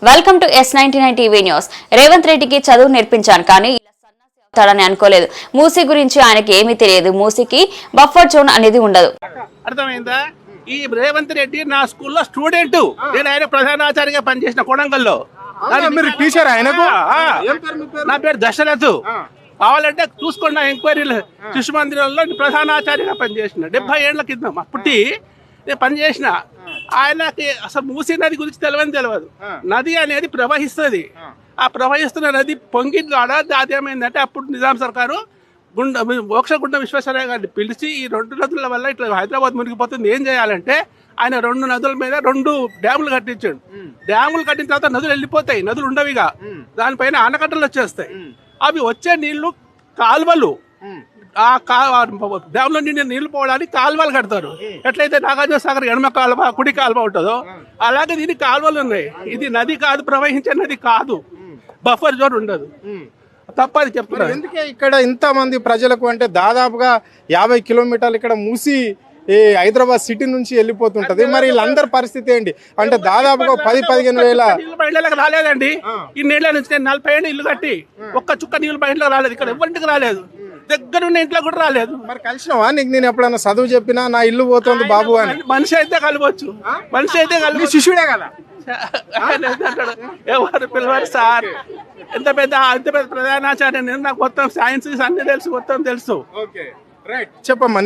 Welcome to S99 TV news. Revanth రెడ్డికి చదువు నేర్పించాను కానీ ఇలా సన్నాసి అవుతాడని అనుకోలేదు. మూసీ గురించి ఆయనకి ఏమీ తెలియదు. మూసీకి బఫర్ జోన్ అనేది ఉండదు. అర్థమైందా? ఈ రేవంత్ రెడ్డి నా స్కూల్లో స్టూడెంట్. నేను ఆయన ప్రధానాచార్యగా పనిచేసిన కొడంగల్లో. మీరు టీచర్ ఆయనకు? నా పేరు దశరథ్. కావాలంటే చూసుకున్న ఎంక్వైరీలు శిశు మందిరంలో ప్రధానాచార్యగా పనిచేసిన 70 ఏళ్ల కింద పుట్టి నేను పనిచేసిన. ఆయనకి అసలు మూసీ నది గురించి తెలియదు. నది అనేది ప్రవహిస్తుంది. ఆ ప్రవహిస్తున్న నది పొంగిన అది ఏమైందంటే అప్పుడు నిజాం సర్కారు మోక్షగుండం విశ్వేశ్వరయ్య గారిని పిలిచి ఈ 2 నదుల వల్ల ఇట్లా హైదరాబాద్ మునిగిపోతుంది, ఏం చేయాలంటే ఆయన 2 నదుల మీద 2 డ్యాములు కట్టించాడు. డ్యాములు కట్టిన తర్వాత నదులు వెళ్ళిపోతాయి, నదులు ఉండవిగా. దానిపైన ఆనకట్టలు వచ్చేస్తాయి. అవి వచ్చే నీళ్లు కాలువలు, ఆ డ్యామ్లో నిండి నీళ్లు పోవడానికి కాలువలు కడతారు. ఎట్లయితే నాగార్జున సాగర్ ఎడమ కాలువ కుడి కాలువ ఉంటుందో అలాగే దీనికి కాలువలు ఉన్నాయి. ఇది నది కాదు, ప్రవహించే నది కాదు, బఫర్ జోన్ ఉండదు. తప్పది చెప్తున్నారు. ఎందుకే ఇక్కడ ఇంత మంది ప్రజలకు అంటే దాదాపుగా 50 కిలోమీటర్లు ఇక్కడ మూసి హైదరాబాద్ సిటీ నుంచి వెళ్ళిపోతుంటది. మరి వీళ్ళందరి పరిస్థితి ఏంటి అంటే దాదాపుగా 10-15 వేల బయటలకు రాలేదండి. ఈ నీళ్ళ నుంచి నేను 40 ఏళ్ళు ఇల్లు కట్టి ఒక్క చుక్క నీళ్ళు బయటకు రాలేదు. ఇక్కడ ఎవరింటికి రాలేదు, దగ్గరున్న ఇంట్లో కూడా రాలేదు. మరి కలిసినవా నీకు? నేను ఎప్పుడైనా చదువు చెప్పినా నా ఇల్లు పోతుంది బాబు అని. మనిషి అయితే కలవచ్చు, మనిషి అయితే కలవచ్చు. శిష్యుడే కదా ఎవరు పిలవారు సార్? ఎంత పెద్ద ప్రధానాచార్య. నాకు మొత్తం సైన్స్ అన్ని తెలుసు, మొత్తం తెలుసు. చెప్పమ్మా.